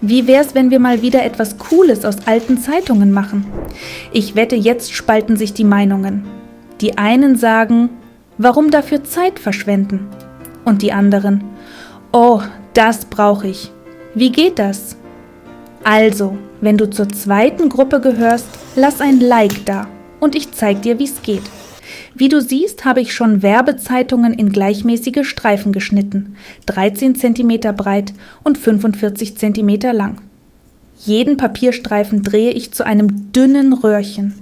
Wie wär's, wenn wir mal wieder etwas Cooles aus alten Zeitungen machen? Ich wette, jetzt spalten sich die Meinungen. Die einen sagen, warum dafür Zeit verschwenden? Und die anderen, oh, das brauche ich. Wie geht das? Also, wenn du zur zweiten Gruppe gehörst, lass ein Like da und ich zeig dir, wie es geht. Wie du siehst, habe ich schon Werbezeitungen in gleichmäßige Streifen geschnitten, 13 cm breit und 45 cm lang. Jeden Papierstreifen drehe ich zu einem dünnen Röhrchen.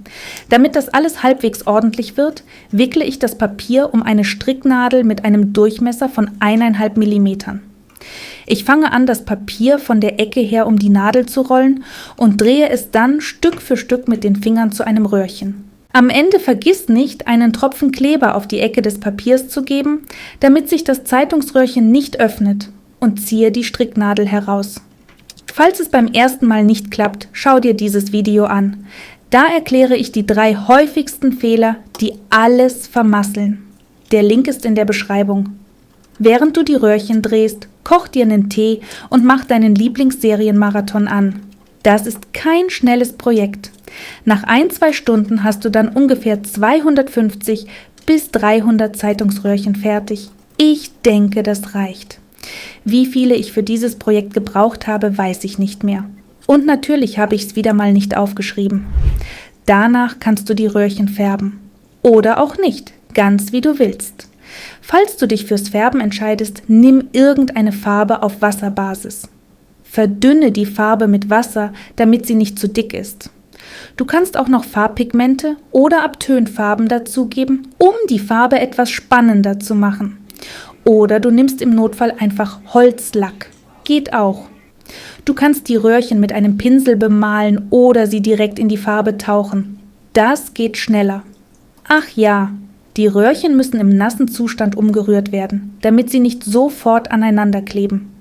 Damit das alles halbwegs ordentlich wird, wickle ich das Papier um eine Stricknadel mit einem Durchmesser von 1,5 mm. Ich fange an, das Papier von der Ecke her um die Nadel zu rollen und drehe es dann Stück für Stück mit den Fingern zu einem Röhrchen. Am Ende vergiss nicht, einen Tropfen Kleber auf die Ecke des Papiers zu geben, damit sich das Zeitungsröhrchen nicht öffnet, und ziehe die Stricknadel heraus. Falls es beim ersten Mal nicht klappt, schau dir dieses Video an. Da erkläre ich die 3 häufigsten Fehler, die alles vermasseln. Der Link ist in der Beschreibung. Während du die Röhrchen drehst, koch dir einen Tee und mach deinen Lieblingsserienmarathon an. Das ist kein schnelles Projekt. Nach 1-2 Stunden hast du dann ungefähr 250 bis 300 Zeitungsröhrchen fertig. Ich denke, das reicht. Wie viele ich für dieses Projekt gebraucht habe, weiß ich nicht mehr. Und natürlich habe ich es wieder mal nicht aufgeschrieben. Danach kannst du die Röhrchen färben. Oder auch nicht, ganz wie du willst. Falls du dich fürs Färben entscheidest, nimm irgendeine Farbe auf Wasserbasis. Verdünne die Farbe mit Wasser, damit sie nicht zu dick ist. Du kannst auch noch Farbpigmente oder Abtönfarben dazugeben, um die Farbe etwas spannender zu machen. Oder du nimmst im Notfall einfach Holzlack. Geht auch. Du kannst die Röhrchen mit einem Pinsel bemalen oder sie direkt in die Farbe tauchen. Das geht schneller. Ach ja, die Röhrchen müssen im nassen Zustand umgerührt werden, damit sie nicht sofort aneinander kleben.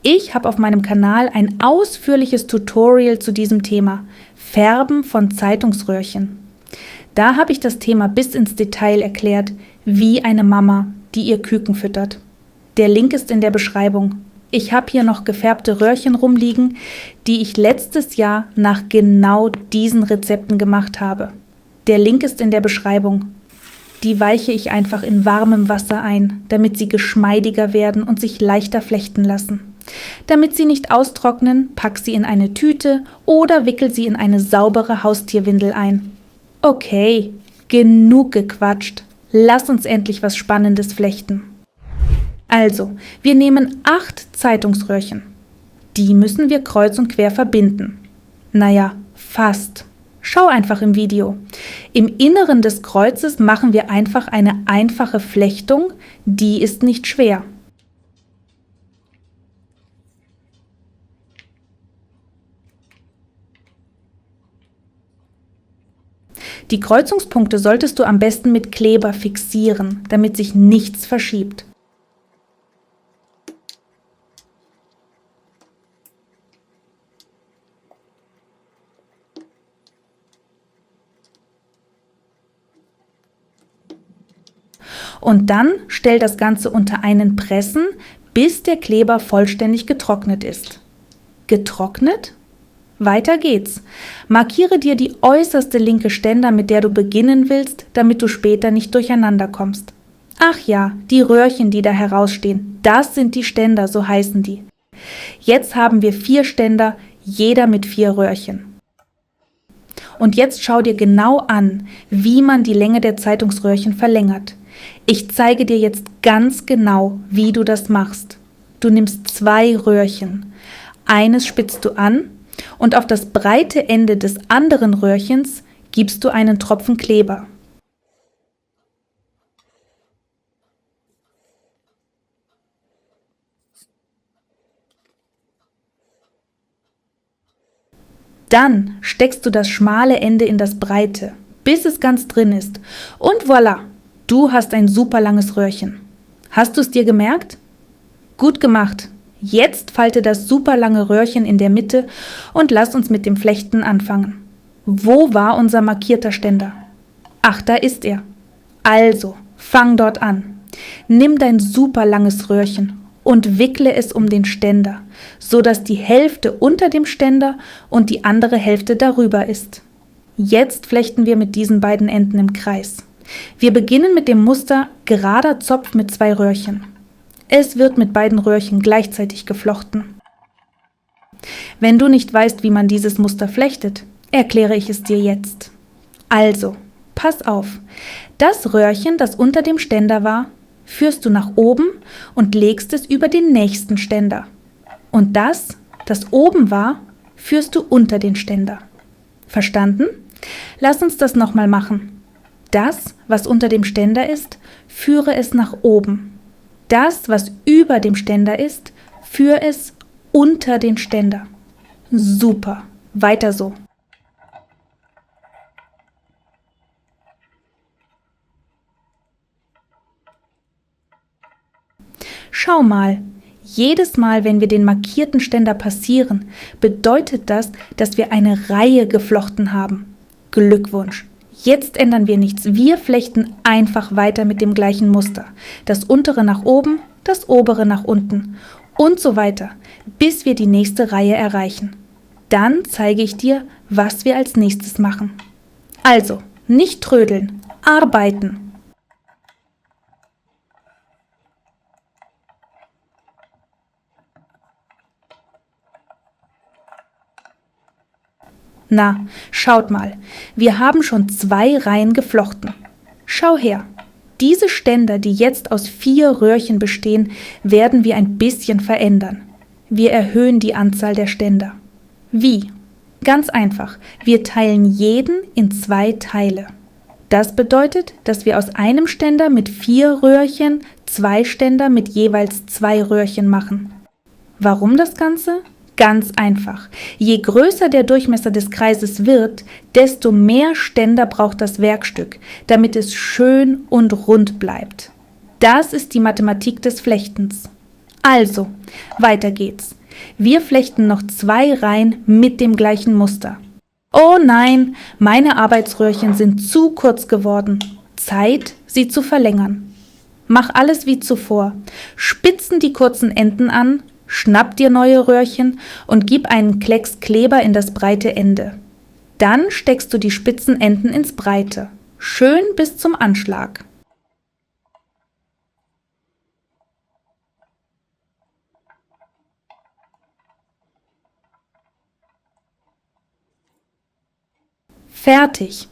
Ich habe auf meinem Kanal ein ausführliches Tutorial zu diesem Thema, Färben von Zeitungsröhrchen. Da habe ich das Thema bis ins Detail erklärt, wie eine Mama, die ihr Küken füttert. Der Link ist in der Beschreibung. Ich habe hier noch gefärbte Röhrchen rumliegen, die ich letztes Jahr nach genau diesen Rezepten gemacht habe. Der Link ist in der Beschreibung. Die weiche ich einfach in warmem Wasser ein, damit sie geschmeidiger werden und sich leichter flechten lassen. Damit sie nicht austrocknen, pack sie in eine Tüte oder wickel sie in eine saubere Haustierwindel ein. Okay, genug gequatscht. Lass uns endlich was Spannendes flechten. Also, wir nehmen 8 Zeitungsröhrchen. Die müssen wir kreuz und quer verbinden. Naja, fast. Schau einfach im Video. Im Inneren des Kreuzes machen wir einfach eine einfache Flechtung, die ist nicht schwer. Die Kreuzungspunkte solltest du am besten mit Kleber fixieren, damit sich nichts verschiebt. Und dann stell das Ganze unter einen Pressen, bis der Kleber vollständig getrocknet ist. Getrocknet? Weiter geht's. Markiere dir die äußerste linke Ständer, mit der du beginnen willst, damit du später nicht durcheinander kommst. Ach ja, die Röhrchen, die da herausstehen, das sind die Ständer, so heißen die. Jetzt haben wir 4 Ständer, jeder mit 4 Röhrchen. Und jetzt schau dir genau an, wie man die Länge der Zeitungsröhrchen verlängert. Ich zeige dir jetzt ganz genau, wie du das machst. Du nimmst 2 Röhrchen. Eines spitzt du an und auf das breite Ende des anderen Röhrchens gibst du einen Tropfen Kleber. Dann steckst du das schmale Ende in das breite, bis es ganz drin ist. Und voilà, du hast ein super langes Röhrchen. Hast du es dir gemerkt? Gut gemacht. Jetzt falte das super lange Röhrchen in der Mitte und lass uns mit dem Flechten anfangen. Wo war unser markierter Ständer? Ach, da ist er. Also, fang dort an. Nimm dein super langes Röhrchen, und wickle es um den Ständer, so dass die Hälfte unter dem Ständer und die andere Hälfte darüber ist. Jetzt flechten wir mit diesen beiden Enden im Kreis. Wir beginnen mit dem Muster gerader Zopf mit 2 Röhrchen. Es wird mit beiden Röhrchen gleichzeitig geflochten. Wenn du nicht weißt, wie man dieses Muster flechtet, erkläre ich es dir jetzt. Also, pass auf, das Röhrchen, das unter dem Ständer war, führst du nach oben und legst es über den nächsten Ständer. Und das oben war, führst du unter den Ständer. Verstanden? Lass uns das nochmal machen. Das, was unter dem Ständer ist, führe es nach oben. Das, was über dem Ständer ist, führe es unter den Ständer. Super, weiter so. Schau mal, jedes Mal, wenn wir den markierten Ständer passieren, bedeutet das, dass wir eine Reihe geflochten haben. Glückwunsch! Jetzt ändern wir nichts, wir flechten einfach weiter mit dem gleichen Muster. Das untere nach oben, das obere nach unten und so weiter, bis wir die nächste Reihe erreichen. Dann zeige ich dir, was wir als nächstes machen. Also, nicht trödeln, arbeiten! Na, schaut mal, wir haben schon 2 Reihen geflochten. Schau her, diese Ständer, die jetzt aus 4 Röhrchen bestehen, werden wir ein bisschen verändern. Wir erhöhen die Anzahl der Ständer. Wie? Ganz einfach, wir teilen jeden in 2 Teile. Das bedeutet, dass wir aus einem Ständer mit 4 Röhrchen 2 Ständer mit jeweils 2 Röhrchen machen. Warum das Ganze? Ganz einfach. Je größer der Durchmesser des Kreises wird, desto mehr Ständer braucht das Werkstück, damit es schön und rund bleibt. Das ist die Mathematik des Flechtens. Also, weiter geht's. Wir flechten noch 2 Reihen mit dem gleichen Muster. Oh nein, meine Arbeitsröhrchen sind zu kurz geworden. Zeit, sie zu verlängern. Mach alles wie zuvor. Spitzen die kurzen Enden an, schnapp dir neue Röhrchen und gib einen Klecks Kleber in das breite Ende. Dann steckst du die spitzen Enden ins Breite. Schön bis zum Anschlag. Fertig.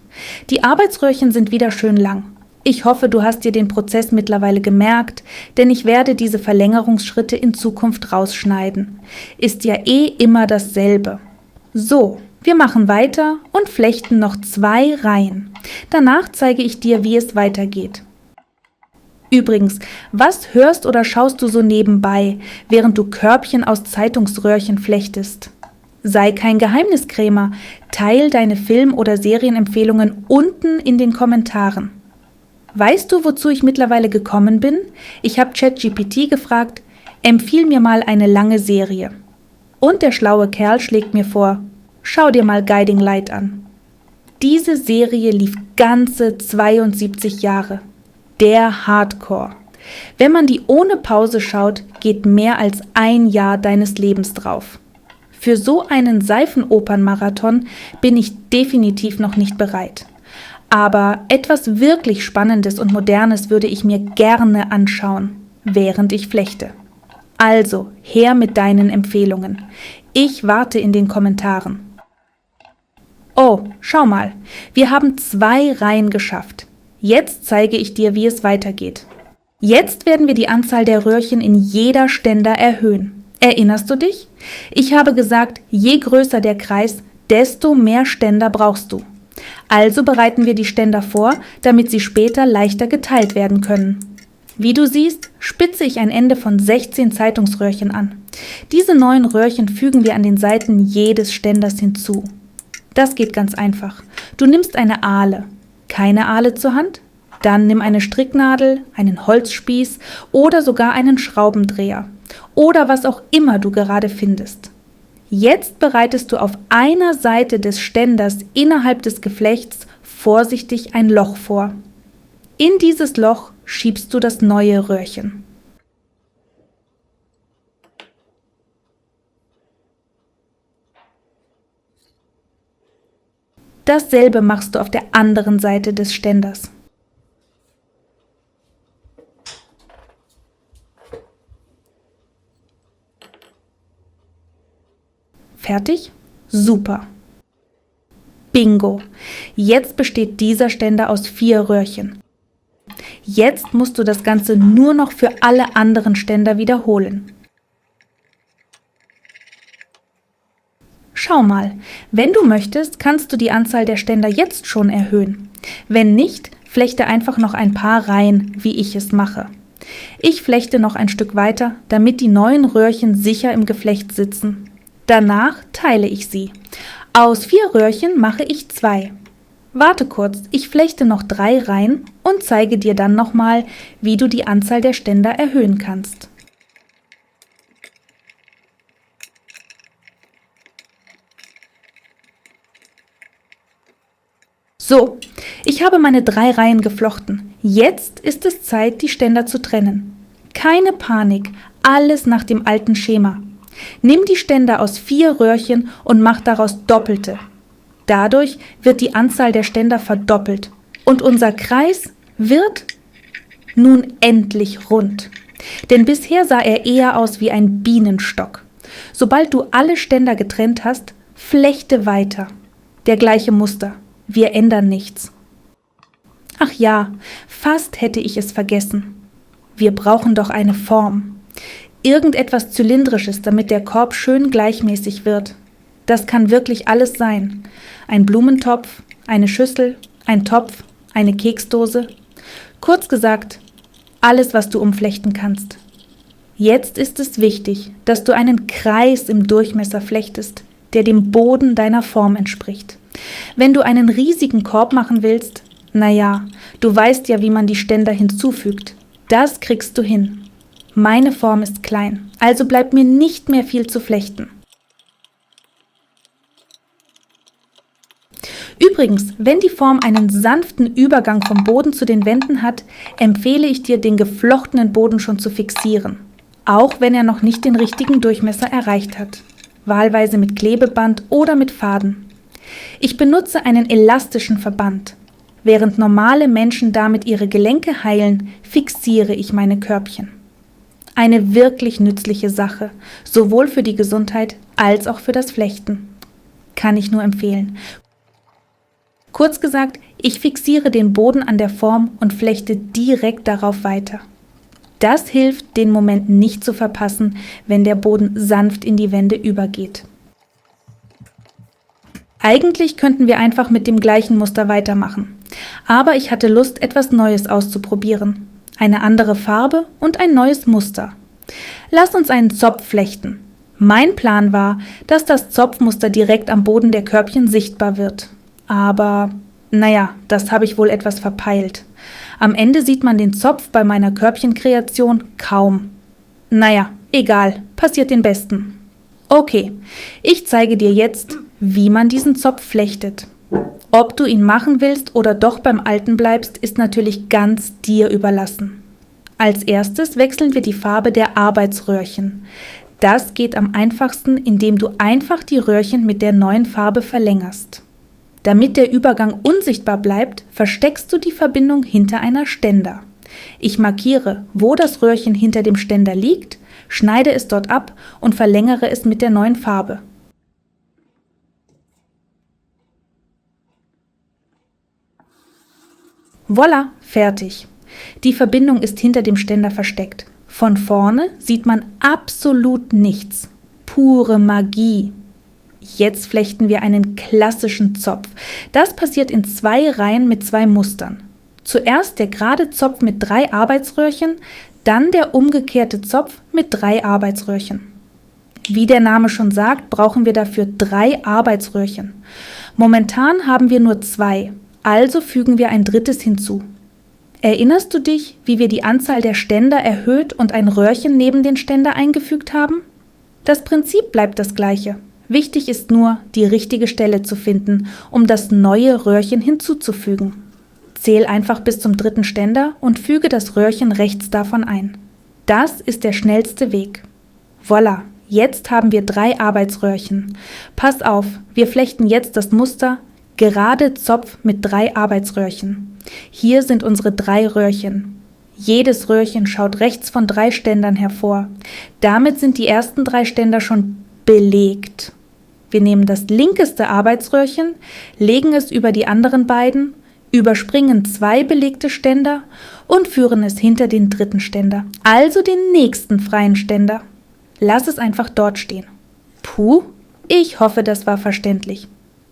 Die Arbeitsröhrchen sind wieder schön lang. Ich hoffe, du hast dir den Prozess mittlerweile gemerkt, denn ich werde diese Verlängerungsschritte in Zukunft rausschneiden. Ist ja eh immer dasselbe. So, wir machen weiter und flechten noch 2 Reihen. Danach zeige ich dir, wie es weitergeht. Übrigens, was hörst oder schaust du so nebenbei, während du Körbchen aus Zeitungsröhrchen flechtest? Sei kein Geheimniskrämer, teil deine Film- oder Serienempfehlungen unten in den Kommentaren. Weißt du, wozu ich mittlerweile gekommen bin? Ich habe ChatGPT gefragt, empfiehl mir mal eine lange Serie. Und der schlaue Kerl schlägt mir vor, schau dir mal Guiding Light an. Diese Serie lief ganze 72 Jahre. Der Hardcore. Wenn man die ohne Pause schaut, geht mehr als 1 Jahr deines Lebens drauf. Für so einen Seifenopernmarathon bin ich definitiv noch nicht bereit. Aber etwas wirklich Spannendes und Modernes würde ich mir gerne anschauen, während ich flechte. Also, her mit deinen Empfehlungen. Ich warte in den Kommentaren. Oh, schau mal, wir haben 2 Reihen geschafft. Jetzt zeige ich dir, wie es weitergeht. Jetzt werden wir die Anzahl der Röhrchen in jeder Ständer erhöhen. Erinnerst du dich? Ich habe gesagt, je größer der Kreis, desto mehr Ständer brauchst du. Also bereiten wir die Ständer vor, damit sie später leichter geteilt werden können. Wie du siehst, spitze ich ein Ende von 16 Zeitungsröhrchen an. Diese 9 Röhrchen fügen wir an den Seiten jedes Ständers hinzu. Das geht ganz einfach. Du nimmst eine Ahle. Keine Ahle zur Hand? Dann nimm eine Stricknadel, einen Holzspieß oder sogar einen Schraubendreher. Oder was auch immer du gerade findest. Jetzt bereitest du auf einer Seite des Ständers innerhalb des Geflechts vorsichtig ein Loch vor. In dieses Loch schiebst du das neue Röhrchen. Dasselbe machst du auf der anderen Seite des Ständers. Fertig? Super. Bingo! Jetzt besteht dieser Ständer aus 4 Röhrchen. Jetzt musst du das Ganze nur noch für alle anderen Ständer wiederholen. Schau mal, wenn du möchtest, kannst du die Anzahl der Ständer jetzt schon erhöhen. Wenn nicht, flechte einfach noch ein paar Reihen, wie ich es mache. Ich flechte noch ein Stück weiter, damit die neuen Röhrchen sicher im Geflecht sitzen. Danach teile ich sie. Aus 4 Röhrchen mache ich 2. Warte kurz, ich flechte noch 3 Reihen und zeige dir dann nochmal, wie du die Anzahl der Ständer erhöhen kannst. So, ich habe meine 3 Reihen geflochten. Jetzt ist es Zeit, die Ständer zu trennen. Keine Panik, alles nach dem alten Schema. Nimm die Ständer aus 4 Röhrchen und mach daraus doppelte. Dadurch wird die Anzahl der Ständer verdoppelt und unser Kreis wird nun endlich rund. Denn bisher sah er eher aus wie ein Bienenstock. Sobald du alle Ständer getrennt hast, flechte weiter. Der gleiche Muster. Wir ändern nichts. Ach ja, fast hätte ich es vergessen. Wir brauchen doch eine Form. Irgendetwas Zylindrisches, damit der Korb schön gleichmäßig wird. Das kann wirklich alles sein. Ein Blumentopf, eine Schüssel, ein Topf, eine Keksdose. Kurz gesagt, alles, was du umflechten kannst. Jetzt ist es wichtig, dass du einen Kreis im Durchmesser flechtest, der dem Boden deiner Form entspricht. Wenn du einen riesigen Korb machen willst, naja, du weißt ja, wie man die Ständer hinzufügt. Das kriegst du hin. Meine Form ist klein, also bleibt mir nicht mehr viel zu flechten. Übrigens, wenn die Form einen sanften Übergang vom Boden zu den Wänden hat, empfehle ich dir, den geflochtenen Boden schon zu fixieren, auch wenn er noch nicht den richtigen Durchmesser erreicht hat. Wahlweise mit Klebeband oder mit Faden. Ich benutze einen elastischen Verband. Während normale Menschen damit ihre Gelenke heilen, fixiere ich meine Körbchen. Eine wirklich nützliche Sache, sowohl für die Gesundheit als auch für das Flechten. Kann ich nur empfehlen. Kurz gesagt, ich fixiere den Boden an der Form und flechte direkt darauf weiter. Das hilft, den Moment nicht zu verpassen, wenn der Boden sanft in die Wände übergeht. Eigentlich könnten wir einfach mit dem gleichen Muster weitermachen, aber ich hatte Lust, etwas Neues auszuprobieren. Eine andere Farbe und ein neues Muster. Lass uns einen Zopf flechten. Mein Plan war, dass das Zopfmuster direkt am Boden der Körbchen sichtbar wird. Aber, naja, das habe ich wohl etwas verpeilt. Am Ende sieht man den Zopf bei meiner Körbchenkreation kaum. Naja, egal, passiert den Besten. Okay, ich zeige dir jetzt, wie man diesen Zopf flechtet. Ob du ihn machen willst oder doch beim Alten bleibst, ist natürlich ganz dir überlassen. Als erstes wechseln wir die Farbe der Arbeitsröhrchen. Das geht am einfachsten, indem du einfach die Röhrchen mit der neuen Farbe verlängerst. Damit der Übergang unsichtbar bleibt, versteckst du die Verbindung hinter einer Ständer. Ich markiere, wo das Röhrchen hinter dem Ständer liegt, schneide es dort ab und verlängere es mit der neuen Farbe. Voila, fertig. Die Verbindung ist hinter dem Ständer versteckt. Von vorne sieht man absolut nichts. Pure Magie. Jetzt flechten wir einen klassischen Zopf. Das passiert in 2 Reihen mit 2 Mustern. Zuerst der gerade Zopf mit 3 Arbeitsröhrchen, dann der umgekehrte Zopf mit 3 Arbeitsröhrchen. Wie der Name schon sagt, brauchen wir dafür 3 Arbeitsröhrchen. Momentan haben wir nur 2, also fügen wir ein drittes hinzu. Erinnerst du dich, wie wir die Anzahl der Ständer erhöht und ein Röhrchen neben den Ständer eingefügt haben? Das Prinzip bleibt das gleiche. Wichtig ist nur, die richtige Stelle zu finden, um das neue Röhrchen hinzuzufügen. Zähl einfach bis zum 3. Ständer und füge das Röhrchen rechts davon ein. Das ist der schnellste Weg. Voila, jetzt haben wir 3 Arbeitsröhrchen. Pass auf, wir flechten jetzt das Muster Gerade Zopf mit 3 Arbeitsröhrchen. Hier sind unsere 3 Röhrchen. Jedes Röhrchen schaut rechts von 3 Ständern hervor. Damit sind die ersten 3 Ständer schon belegt. Wir nehmen das linkeste Arbeitsröhrchen, legen es über die anderen beiden, überspringen 2 belegte Ständer und führen es hinter den dritten Ständer, also den nächsten freien Ständer. Lass es einfach dort stehen. Puh, ich hoffe, das war verständlich.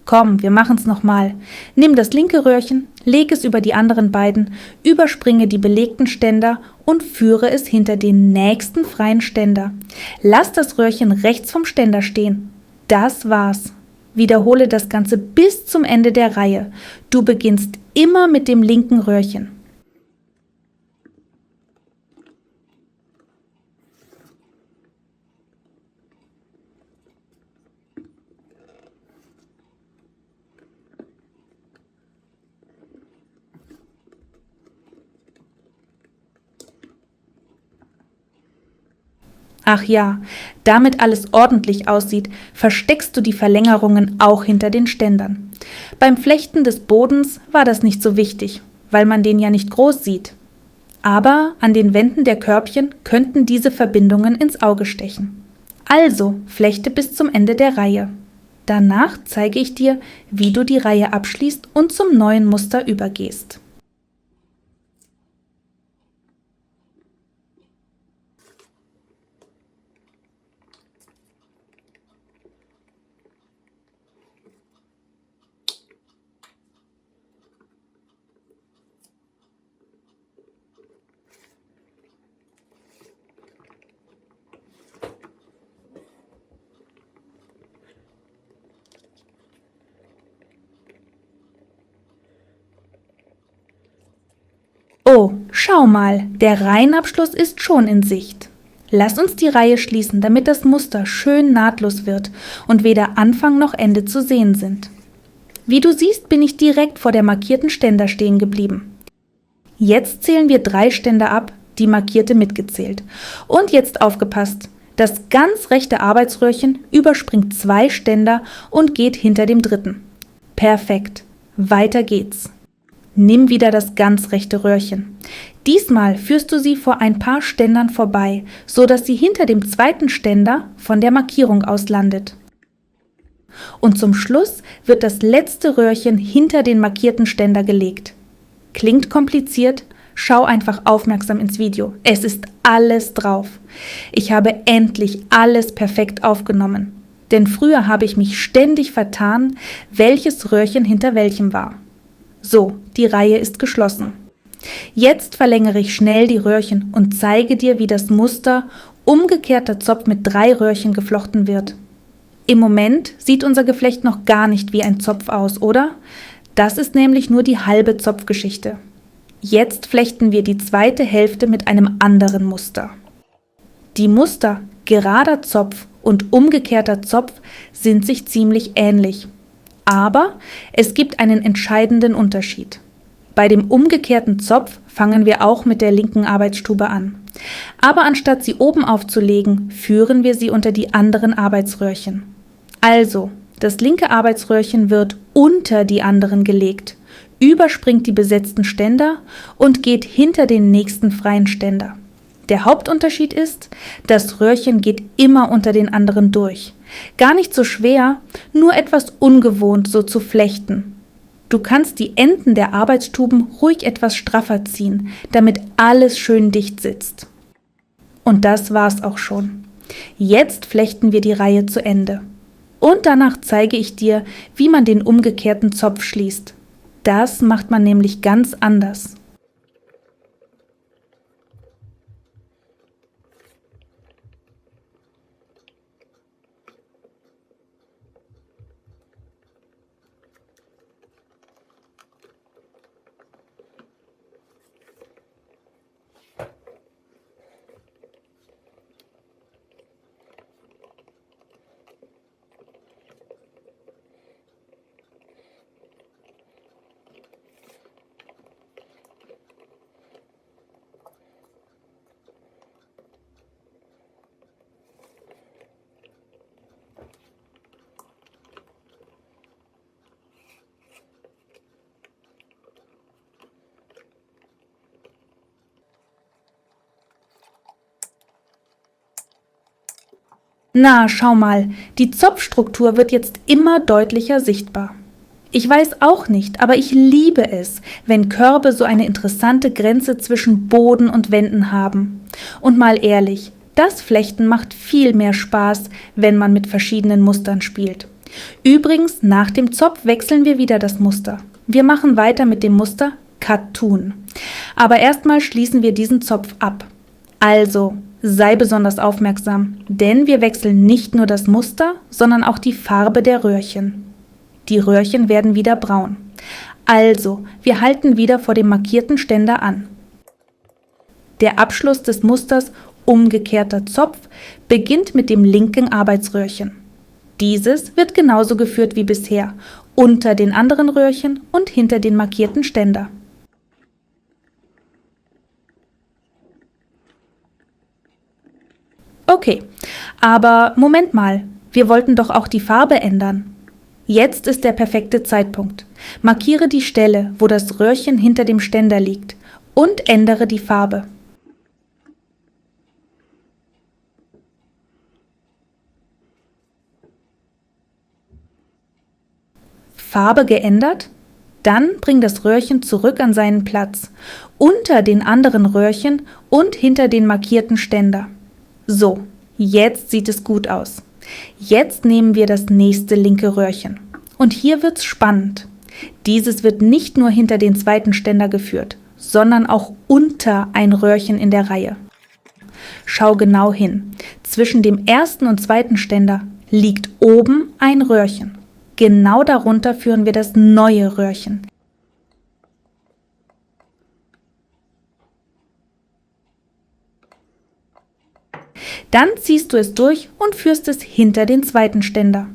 Komm, wir machen's nochmal. Nimm das linke Röhrchen, leg es über die anderen beiden, überspringe die belegten Ständer und führe es hinter den nächsten freien Ständer. Lass das Röhrchen rechts vom Ständer stehen. Das war's. Wiederhole das Ganze bis zum Ende der Reihe. Du beginnst immer mit dem linken Röhrchen. Ach ja, damit alles ordentlich aussieht, versteckst du die Verlängerungen auch hinter den Ständern. Beim Flechten des Bodens war das nicht so wichtig, weil man den ja nicht groß sieht. Aber an den Wänden der Körbchen könnten diese Verbindungen ins Auge stechen. Also flechte bis zum Ende der Reihe. Danach zeige ich dir, wie du die Reihe abschließt und zum neuen Muster übergehst. Oh, schau mal, der Reihenabschluss ist schon in Sicht. Lass uns die Reihe schließen, damit das Muster schön nahtlos wird und weder Anfang noch Ende zu sehen sind. Wie du siehst, bin ich direkt vor der markierten Ständer stehen geblieben. Jetzt zählen wir 3 Ständer ab, die markierte mitgezählt. Und jetzt aufgepasst, das ganz rechte Arbeitsröhrchen überspringt 2 Ständer und geht hinter dem dritten. Perfekt, weiter geht's. Nimm wieder das ganz rechte Röhrchen. Diesmal führst du sie vor ein paar Ständern vorbei, so dass sie hinter dem zweiten Ständer von der Markierung aus landet. Und zum Schluss wird das letzte Röhrchen hinter den markierten Ständer gelegt. Klingt kompliziert? Schau einfach aufmerksam ins Video. Es ist alles drauf. Ich habe endlich alles perfekt aufgenommen. Denn früher habe ich mich ständig vertan, welches Röhrchen hinter welchem war. So, die Reihe ist geschlossen. Jetzt verlängere ich schnell die Röhrchen und zeige dir, wie das Muster umgekehrter Zopf mit 3 Röhrchen geflochten wird. Im Moment sieht unser Geflecht noch gar nicht wie ein Zopf aus, oder? Das ist nämlich nur die halbe Zopfgeschichte. Jetzt flechten wir die zweite Hälfte mit einem anderen Muster. Die Muster gerader Zopf und umgekehrter Zopf sind sich ziemlich ähnlich. Aber es gibt einen entscheidenden Unterschied. Bei dem umgekehrten Zopf fangen wir auch mit der linken Arbeitsstube an. Aber anstatt sie oben aufzulegen, führen wir sie unter die anderen Arbeitsröhrchen. Also, das linke Arbeitsröhrchen wird unter die anderen gelegt, überspringt die besetzten Ständer und geht hinter den nächsten freien Ständer. Der Hauptunterschied ist, das Röhrchen geht immer unter den anderen durch. Gar nicht so schwer, nur etwas ungewohnt so zu flechten. Du kannst die Enden der Arbeitstuben ruhig etwas straffer ziehen, damit alles schön dicht sitzt. Und das war's auch schon. Jetzt flechten wir die Reihe zu Ende. Und danach zeige ich dir, wie man den umgekehrten Zopf schließt. Das macht man nämlich ganz anders. Na, schau mal, die Zopfstruktur wird jetzt immer deutlicher sichtbar. Ich weiß auch nicht, aber ich liebe es, wenn Körbe so eine interessante Grenze zwischen Boden und Wänden haben. Und mal ehrlich, das Flechten macht viel mehr Spaß, wenn man mit verschiedenen Mustern spielt. Übrigens, nach dem Zopf wechseln wir wieder das Muster. Wir machen weiter mit dem Muster Katun. Aber erstmal schließen wir diesen Zopf ab. Also, sei besonders aufmerksam, denn wir wechseln nicht nur das Muster, sondern auch die Farbe der Röhrchen. Die Röhrchen werden wieder braun. Also, wir halten wieder vor dem markierten Ständer an. Der Abschluss des Musters umgekehrter Zopf beginnt mit dem linken Arbeitsröhrchen. Dieses wird genauso geführt wie bisher, unter den anderen Röhrchen und hinter den markierten Ständer. Okay, aber Moment mal, wir wollten doch auch die Farbe ändern. Jetzt ist der perfekte Zeitpunkt. Markiere die Stelle, wo das Röhrchen hinter dem Ständer liegt und ändere die Farbe. Farbe geändert? Dann bring das Röhrchen zurück an seinen Platz, unter den anderen Röhrchen und hinter den markierten Ständer. So, jetzt sieht es gut aus. Jetzt nehmen wir das nächste linke Röhrchen. Und hier wird's spannend. Dieses wird nicht nur hinter den zweiten Ständer geführt, sondern auch unter ein Röhrchen in der Reihe. Schau genau hin. Zwischen dem ersten und zweiten Ständer liegt oben ein Röhrchen. Genau darunter führen wir das neue Röhrchen. Dann ziehst du es durch und führst es hinter den zweiten Ständer.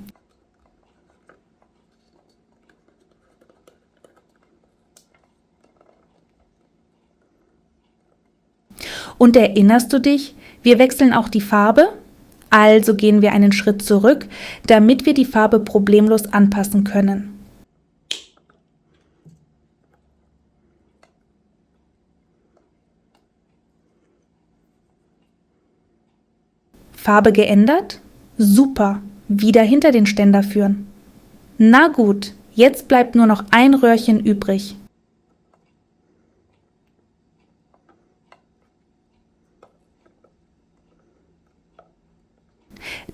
Und erinnerst du dich, wir wechseln auch die Farbe? Also gehen wir einen Schritt zurück, damit wir die Farbe problemlos anpassen können. Farbe geändert? Super, wieder hinter den Ständer führen. Na gut, jetzt bleibt nur noch ein Röhrchen übrig.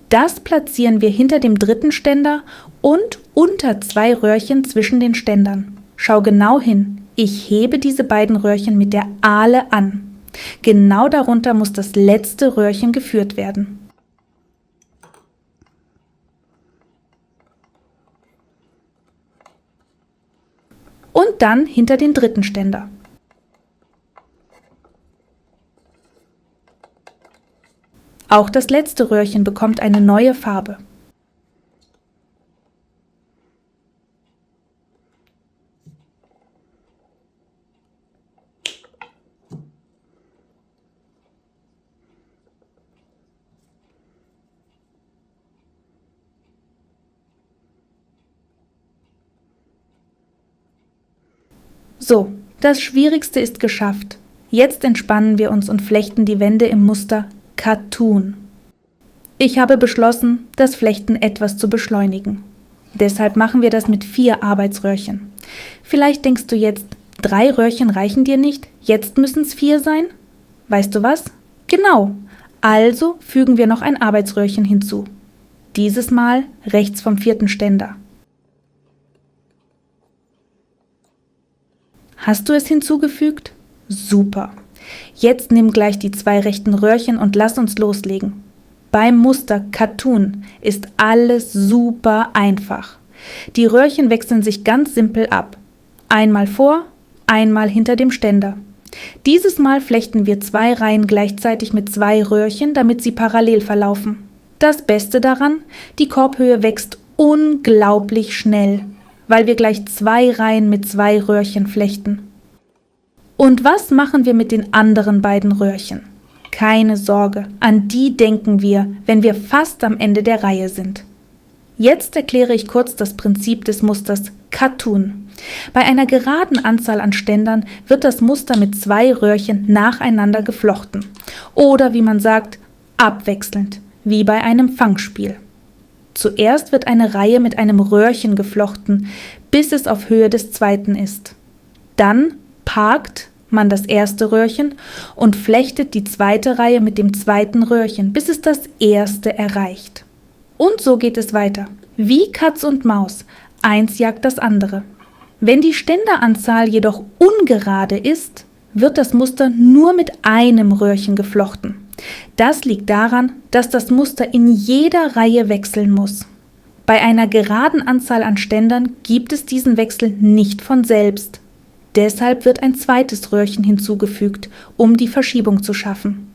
Das platzieren wir hinter dem dritten Ständer und unter zwei Röhrchen zwischen den Ständern. Schau genau hin, ich hebe diese beiden Röhrchen mit der Ahle an. Genau darunter muss das letzte Röhrchen geführt werden. Und dann hinter den dritten Ständer. Auch das letzte Röhrchen bekommt eine neue Farbe. So, das Schwierigste ist geschafft. Jetzt entspannen wir uns und flechten die Wände im Muster Katun. Ich habe beschlossen, das Flechten etwas zu beschleunigen. Deshalb machen wir das mit 4 Arbeitsröhrchen. Vielleicht denkst du jetzt, 3 Röhrchen reichen dir nicht, jetzt müssen es 4 sein? Weißt du was? Genau. Also fügen wir noch ein Arbeitsröhrchen hinzu. Dieses Mal rechts vom 4. Ständer. Hast du es hinzugefügt? Super. Jetzt nimm gleich die 2 rechten Röhrchen und lass uns loslegen. Beim Muster Katun ist alles super einfach. Die Röhrchen wechseln sich ganz simpel ab. Einmal vor, einmal hinter dem Ständer. Dieses Mal flechten wir 2 Reihen gleichzeitig mit 2 Röhrchen, damit sie parallel verlaufen. Das Beste daran, die Korbhöhe wächst unglaublich schnell, weil wir gleich 2 Reihen mit 2 Röhrchen flechten. Und was machen wir mit den anderen beiden Röhrchen? Keine Sorge, an die denken wir, wenn wir fast am Ende der Reihe sind. Jetzt erkläre ich kurz das Prinzip des Musters Katun. Bei einer geraden Anzahl an Ständern wird das Muster mit 2 Röhrchen nacheinander geflochten. Oder wie man sagt, abwechselnd. wie bei einem Fangspiel. Zuerst wird eine Reihe mit einem Röhrchen geflochten, bis es auf Höhe des zweiten ist. Dann parkt man das erste Röhrchen und flechtet die zweite Reihe mit dem zweiten Röhrchen, bis es das erste erreicht. Und so geht es weiter. Wie Katz und Maus, eins jagt das andere. Wenn die Ständeranzahl jedoch ungerade ist, wird das Muster nur mit einem Röhrchen geflochten. Das liegt daran, dass das Muster in jeder Reihe wechseln muss. Bei einer geraden Anzahl an Ständern gibt es diesen Wechsel nicht von selbst. Deshalb wird ein zweites Röhrchen hinzugefügt, um die Verschiebung zu schaffen.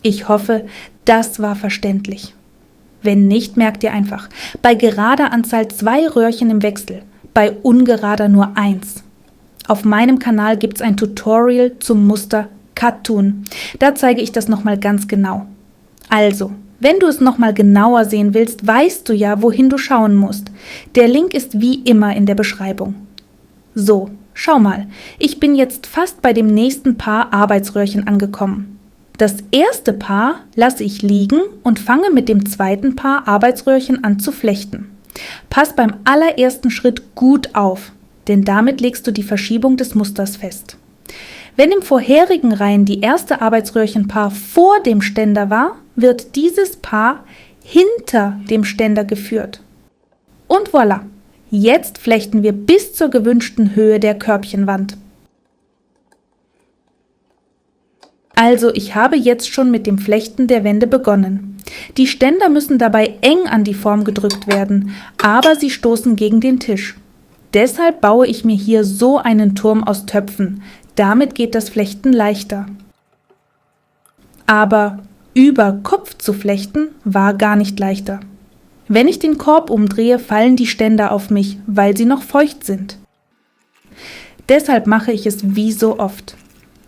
Ich hoffe, das war verständlich. Wenn nicht, merkt ihr einfach, bei gerader Anzahl 2 Röhrchen im Wechsel, bei ungerader nur 1. Auf meinem Kanal gibt es ein Tutorial zum Muster Cut-Tun. Da zeige ich das nochmal ganz genau. Also, wenn du es nochmal genauer sehen willst, weißt du ja, wohin du schauen musst. Der Link ist wie immer in der Beschreibung. So, schau mal, ich bin jetzt fast bei dem nächsten Paar Arbeitsröhrchen angekommen. Das erste Paar lasse ich liegen und fange mit dem zweiten Paar Arbeitsröhrchen an zu flechten. Pass beim allerersten Schritt gut auf, denn damit legst du die Verschiebung des Musters fest. Wenn im vorherigen Reihen die erste Arbeitsröhrchenpaar vor dem Ständer war, wird dieses Paar hinter dem Ständer geführt. Und voilà, jetzt flechten wir bis zur gewünschten Höhe der Körbchenwand. Also ich habe jetzt schon mit dem Flechten der Wände begonnen. Die Ständer müssen dabei eng an die Form gedrückt werden, aber sie stoßen gegen den Tisch. Deshalb baue ich mir hier so einen Turm aus Töpfen. Damit geht das Flechten leichter. Aber über Kopf zu flechten war gar nicht leichter. Wenn ich den Korb umdrehe, fallen die Ständer auf mich, weil sie noch feucht sind. Deshalb mache ich es wie so oft.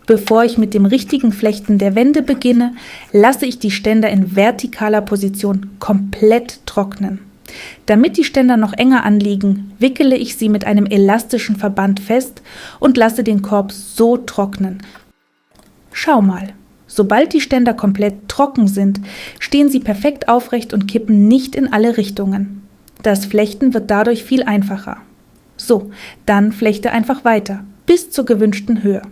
Bevor ich mit dem richtigen Flechten der Wände beginne, lasse ich die Ständer in vertikaler Position komplett trocknen. Damit die Ständer noch enger anliegen, wickele ich sie mit einem elastischen Verband fest und lasse den Korb so trocknen. Schau mal, sobald die Ständer komplett trocken sind, stehen sie perfekt aufrecht und kippen nicht in alle Richtungen. Das Flechten wird dadurch viel einfacher. So, dann flechte einfach weiter, bis zur gewünschten Höhe.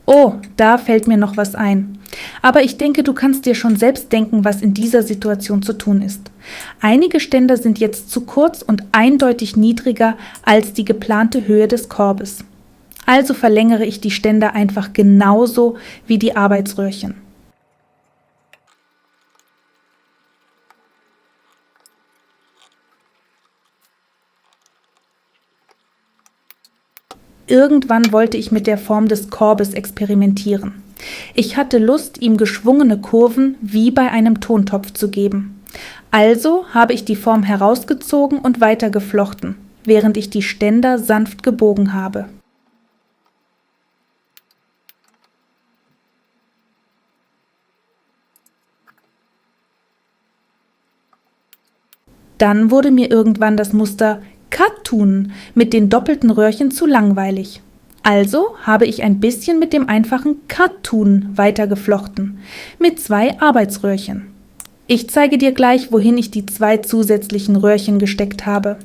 Oh, da fällt mir noch was ein. Aber ich denke, du kannst dir schon selbst denken, was in dieser Situation zu tun ist. Einige Ständer sind jetzt zu kurz und eindeutig niedriger als die geplante Höhe des Korbes. Also verlängere ich die Ständer einfach genauso wie die Arbeitsröhrchen. Irgendwann wollte ich mit der Form des Korbes experimentieren. Ich hatte Lust, ihm geschwungene Kurven wie bei einem Tontopf zu geben. Also habe ich die Form herausgezogen und weiter geflochten, während ich die Ständer sanft gebogen habe. Dann wurde mir irgendwann das Muster Cut-Tun mit den doppelten Röhrchen zu langweilig. Also habe ich ein bisschen mit dem einfachen Cut-Tun weitergeflochten, mit 2 Arbeitsröhrchen. Ich zeige dir gleich, wohin ich die 2 zusätzlichen Röhrchen gesteckt habe.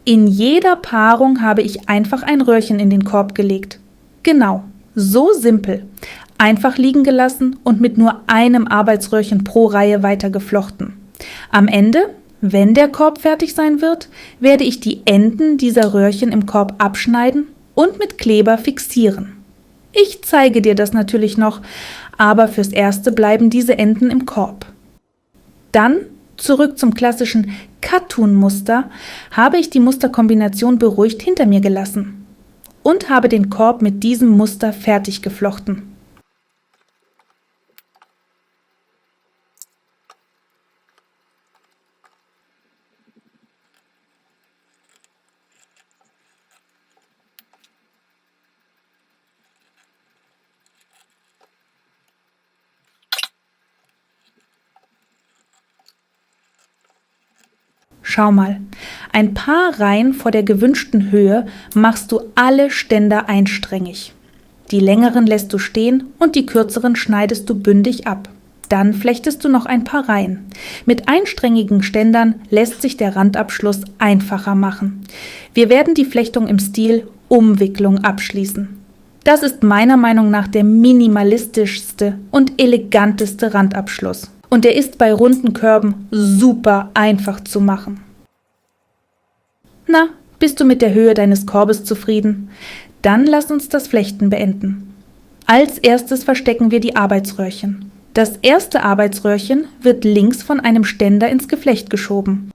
In jeder Paarung habe ich einfach ein Röhrchen in den Korb gelegt. Genau, so simpel. Einfach liegen gelassen und mit nur einem Arbeitsröhrchen pro Reihe weitergeflochten. Am Ende, wenn der Korb fertig sein wird, werde ich die Enden dieser Röhrchen im Korb abschneiden und mit Kleber fixieren. Ich zeige dir das natürlich noch, aber fürs Erste bleiben diese Enden im Korb. Dann, zurück zum klassischen Cut-Tun-Muster, habe ich die Musterkombination beruhigt hinter mir gelassen und habe den Korb mit diesem Muster fertig geflochten. Schau mal, ein paar Reihen vor der gewünschten Höhe machst du alle Ständer einsträngig. Die längeren lässt du stehen und die kürzeren schneidest du bündig ab. Dann flechtest du noch ein paar Reihen. Mit einsträngigen Ständern lässt sich der Randabschluss einfacher machen. Wir werden die Flechtung im Stil Umwicklung abschließen. Das ist meiner Meinung nach der minimalistischste und eleganteste Randabschluss. Und er ist bei runden Körben super einfach zu machen. Na, bist du mit der Höhe deines Korbes zufrieden? Dann lass uns das Flechten beenden. Als erstes verstecken wir die Arbeitsröhrchen. Das erste Arbeitsröhrchen wird links von einem Ständer ins Geflecht geschoben.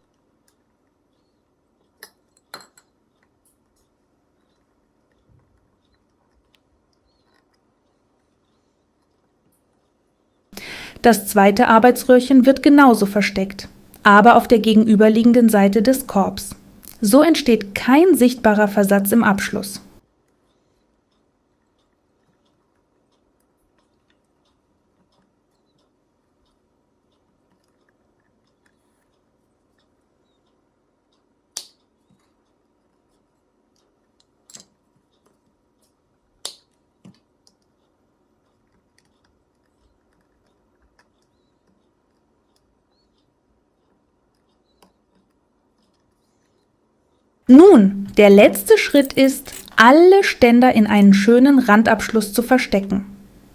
Das zweite Arbeitsröhrchen wird genauso versteckt, aber auf der gegenüberliegenden Seite des Korbs. So entsteht kein sichtbarer Versatz im Abschluss. Nun, der letzte Schritt ist, alle Ständer in einen schönen Randabschluss zu verstecken.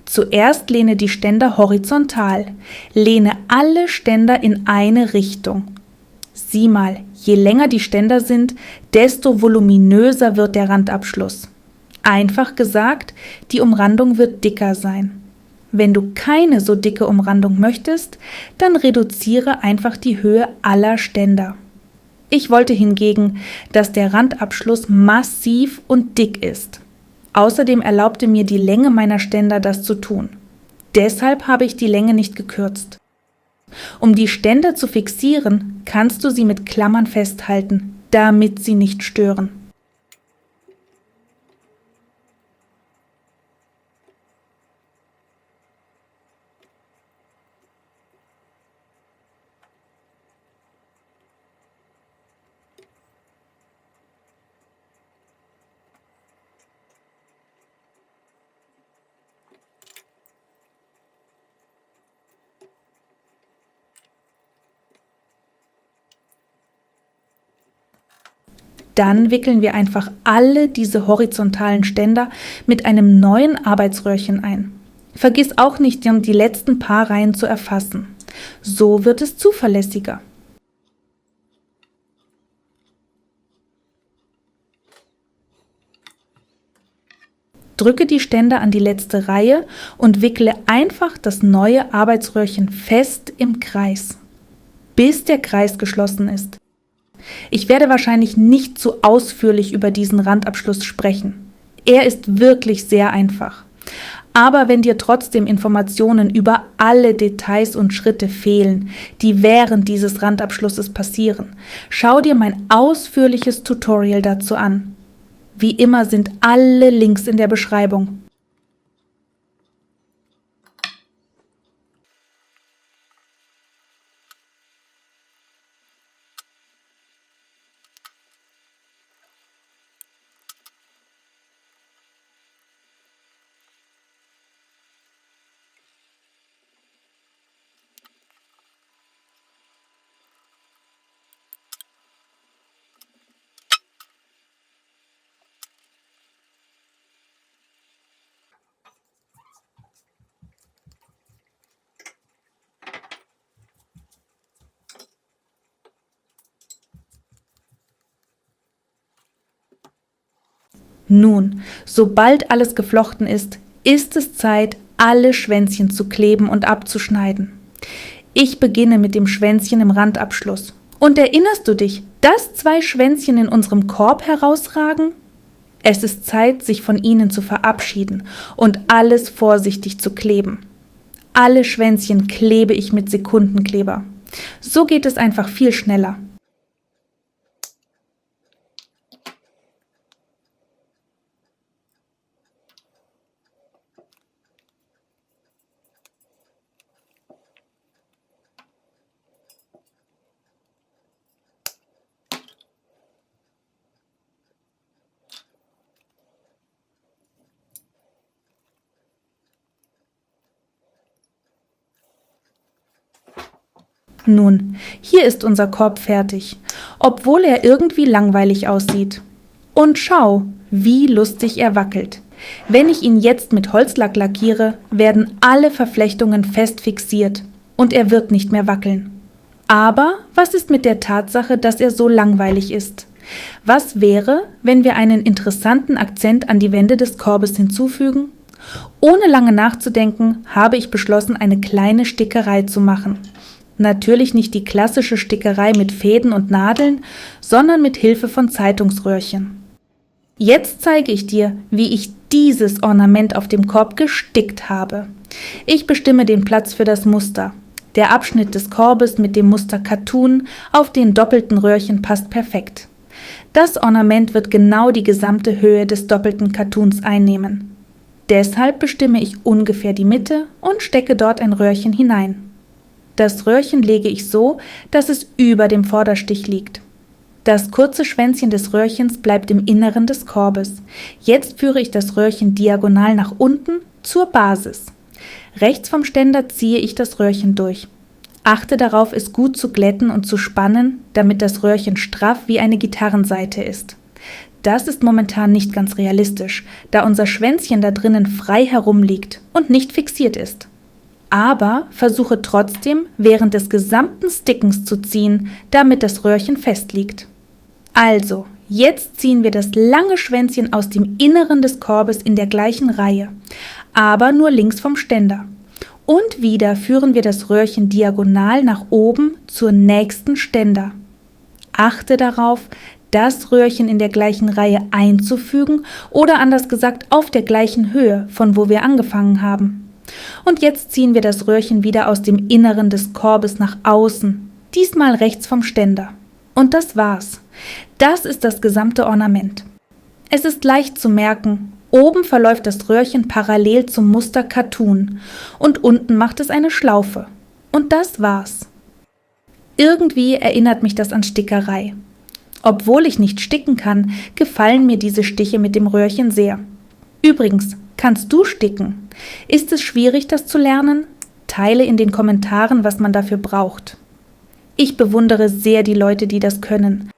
Zuerst lehne die Ständer horizontal. Lehne alle Ständer in eine Richtung. Sieh mal, je länger die Ständer sind, desto voluminöser wird der Randabschluss. Einfach gesagt, die Umrandung wird dicker sein. Wenn du keine so dicke Umrandung möchtest, dann reduziere einfach die Höhe aller Ständer. Ich wollte hingegen, dass der Randabschluss massiv und dick ist. Außerdem erlaubte mir die Länge meiner Ständer das zu tun. Deshalb habe ich die Länge nicht gekürzt. Um die Ständer zu fixieren, kannst du sie mit Klammern festhalten, damit sie nicht stören. Dann wickeln wir einfach alle diese horizontalen Ständer mit einem neuen Arbeitsröhrchen ein. Vergiss auch nicht, die letzten paar Reihen zu erfassen. So wird es zuverlässiger. Drücke die Ständer an die letzte Reihe und wickle einfach das neue Arbeitsröhrchen fest im Kreis, bis der Kreis geschlossen ist. Ich werde wahrscheinlich nicht zu ausführlich über diesen Randabschluss sprechen. Er ist wirklich sehr einfach. Aber wenn dir trotzdem Informationen über alle Details und Schritte fehlen, die während dieses Randabschlusses passieren, schau dir mein ausführliches Tutorial dazu an. Wie immer sind alle Links in der Beschreibung. Nun, sobald alles geflochten ist, ist es Zeit, alle Schwänzchen zu kleben und abzuschneiden. Ich beginne mit dem Schwänzchen im Randabschluss. Und erinnerst du dich, dass 2 Schwänzchen in unserem Korb herausragen? Es ist Zeit, sich von ihnen zu verabschieden und alles vorsichtig zu kleben. Alle Schwänzchen klebe ich mit Sekundenkleber. So geht es einfach viel schneller. Nun, hier ist unser Korb fertig, obwohl er irgendwie langweilig aussieht. Und schau, wie lustig er wackelt. Wenn ich ihn jetzt mit Holzlack lackiere, werden alle Verflechtungen fest fixiert und er wird nicht mehr wackeln. Aber was ist mit der Tatsache, dass er so langweilig ist? Was wäre, wenn wir einen interessanten Akzent an die Wände des Korbes hinzufügen? Ohne lange nachzudenken, habe ich beschlossen, eine kleine Stickerei zu machen. Natürlich nicht die klassische Stickerei mit Fäden und Nadeln, sondern mit Hilfe von Zeitungsröhrchen. Jetzt zeige ich dir, wie ich dieses Ornament auf dem Korb gestickt habe. Ich bestimme den Platz für das Muster. Der Abschnitt des Korbes mit dem Muster Katun auf den doppelten Röhrchen passt perfekt. Das Ornament wird genau die gesamte Höhe des doppelten Katuns einnehmen. Deshalb bestimme ich ungefähr die Mitte und stecke dort ein Röhrchen hinein. Das Röhrchen lege ich so, dass es über dem Vorderstich liegt. Das kurze Schwänzchen des Röhrchens bleibt im Inneren des Korbes. Jetzt führe ich das Röhrchen diagonal nach unten zur Basis. Rechts vom Ständer ziehe ich das Röhrchen durch. Achte darauf, es gut zu glätten und zu spannen, damit das Röhrchen straff wie eine Gitarrensaite ist. Das ist momentan nicht ganz realistisch, da unser Schwänzchen da drinnen frei herumliegt und nicht fixiert ist. Aber versuche trotzdem, während des gesamten Stickens zu ziehen, damit das Röhrchen fest liegt. Also, jetzt ziehen wir das lange Schwänzchen aus dem Inneren des Korbes in der gleichen Reihe, aber nur links vom Ständer. Und wieder führen wir das Röhrchen diagonal nach oben zur nächsten Ständer. Achte darauf, das Röhrchen in der gleichen Reihe einzufügen oder anders gesagt auf der gleichen Höhe, von wo wir angefangen haben. Und jetzt ziehen wir das Röhrchen wieder aus dem Inneren des Korbes nach außen, diesmal rechts vom Ständer. Und das war's. Das ist das gesamte Ornament. Es ist leicht zu merken, oben verläuft das Röhrchen parallel zum Muster Katun und unten macht es eine Schlaufe. Und das war's. Irgendwie erinnert mich das an Stickerei. Obwohl ich nicht sticken kann, gefallen mir diese Stiche mit dem Röhrchen sehr. Übrigens, kannst du sticken? Ist es schwierig, das zu lernen? Teile in den Kommentaren, was man dafür braucht. Ich bewundere sehr die Leute, die das können.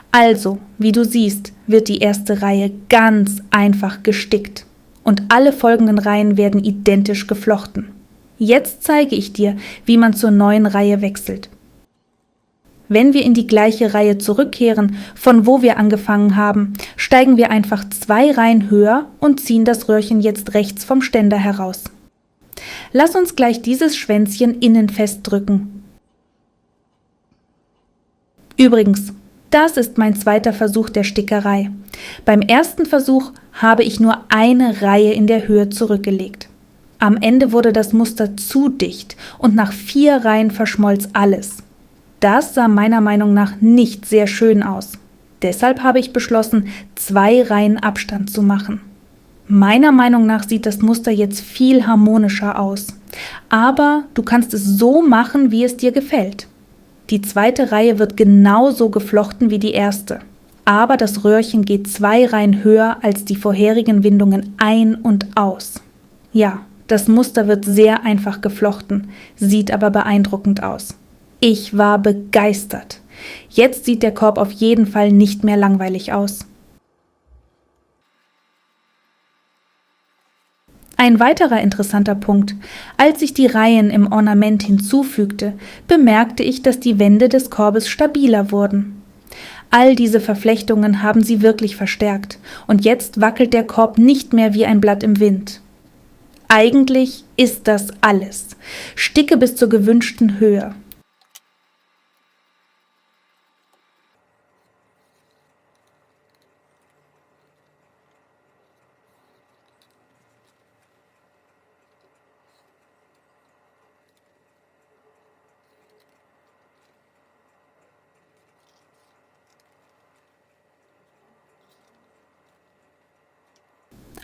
Also, wie du siehst, wird die erste Reihe ganz einfach gestickt und alle folgenden Reihen werden identisch geflochten. Jetzt zeige ich dir, wie man zur neuen Reihe wechselt. Wenn wir in die gleiche Reihe zurückkehren, von wo wir angefangen haben, steigen wir einfach 2 Reihen höher und ziehen das Röhrchen jetzt rechts vom Ständer heraus. Lass uns gleich dieses Schwänzchen innen festdrücken. Übrigens, das ist mein zweiter Versuch der Stickerei. Beim ersten Versuch habe ich nur eine Reihe in der Höhe zurückgelegt. Am Ende wurde das Muster zu dicht und nach 4 Reihen verschmolz alles. Das sah meiner Meinung nach nicht sehr schön aus. Deshalb habe ich beschlossen, 2 Reihen Abstand zu machen. Meiner Meinung nach sieht das Muster jetzt viel harmonischer aus. Aber du kannst es so machen, wie es dir gefällt. Die zweite Reihe wird genauso geflochten wie die erste, aber das Röhrchen geht 2 Reihen höher als die vorherigen Windungen ein und aus. Ja, das Muster wird sehr einfach geflochten, sieht aber beeindruckend aus. Ich war begeistert. Jetzt sieht der Korb auf jeden Fall nicht mehr langweilig aus. Ein weiterer interessanter Punkt: Als ich die Reihen im Ornament hinzufügte, bemerkte ich, dass die Wände des Korbes stabiler wurden. All diese Verflechtungen haben sie wirklich verstärkt und jetzt wackelt der Korb nicht mehr wie ein Blatt im Wind. Eigentlich ist das alles. Sticke bis zur gewünschten Höhe.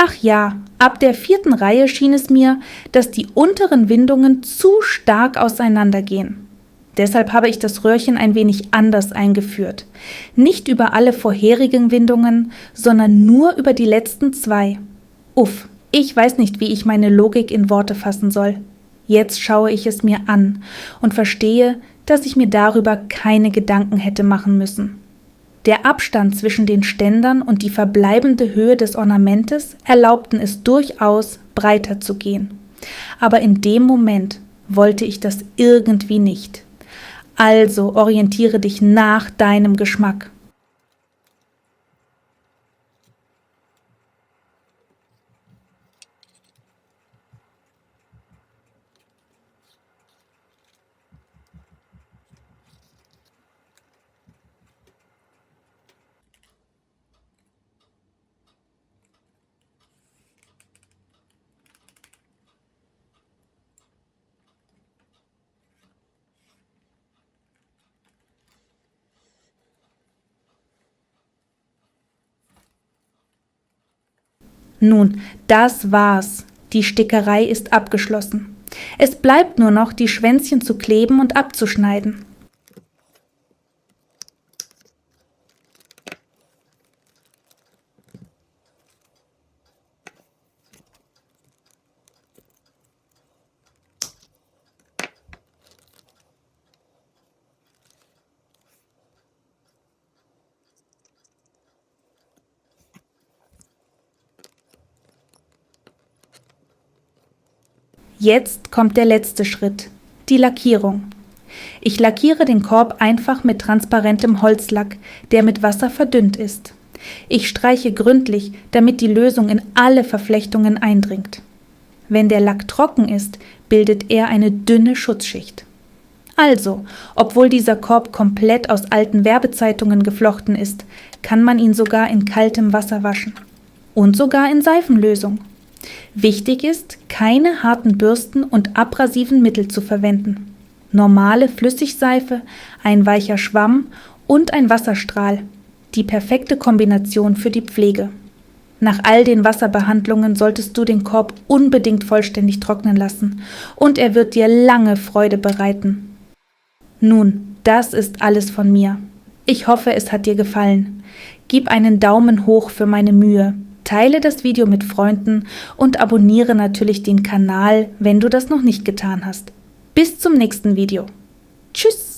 Ach ja, ab der 4. Reihe schien es mir, dass die unteren Windungen zu stark auseinandergehen. Deshalb habe ich das Röhrchen ein wenig anders eingeführt. Nicht über alle vorherigen Windungen, sondern nur über die letzten 2. Uff, ich weiß nicht, wie ich meine Logik in Worte fassen soll. Jetzt schaue ich es mir an und verstehe, dass ich mir darüber keine Gedanken hätte machen müssen. Der Abstand zwischen den Ständern und die verbleibende Höhe des Ornamentes erlaubten es durchaus, breiter zu gehen. Aber in dem Moment wollte ich das irgendwie nicht. Also orientiere dich nach deinem Geschmack. Nun, das war's. Die Stickerei ist abgeschlossen. Es bleibt nur noch, die Schwänzchen zu kleben und abzuschneiden. Jetzt kommt der letzte Schritt, die Lackierung. Ich lackiere den Korb einfach mit transparentem Holzlack, der mit Wasser verdünnt ist. Ich streiche gründlich, damit die Lösung in alle Verflechtungen eindringt. Wenn der Lack trocken ist, bildet er eine dünne Schutzschicht. Also, obwohl dieser Korb komplett aus alten Werbezeitungen geflochten ist, kann man ihn sogar in kaltem Wasser waschen. Und sogar in Seifenlösung. Wichtig ist, keine harten Bürsten und abrasiven Mittel zu verwenden. Normale Flüssigseife, ein weicher Schwamm und ein Wasserstrahl. Die perfekte Kombination für die Pflege. Nach all den Wasserbehandlungen solltest du den Korb unbedingt vollständig trocknen lassen und er wird dir lange Freude bereiten. Nun, das ist alles von mir. Ich hoffe, es hat dir gefallen. Gib einen Daumen hoch für meine Mühe. Teile das Video mit Freunden und abonniere natürlich den Kanal, wenn du das noch nicht getan hast. Bis zum nächsten Video. Tschüss!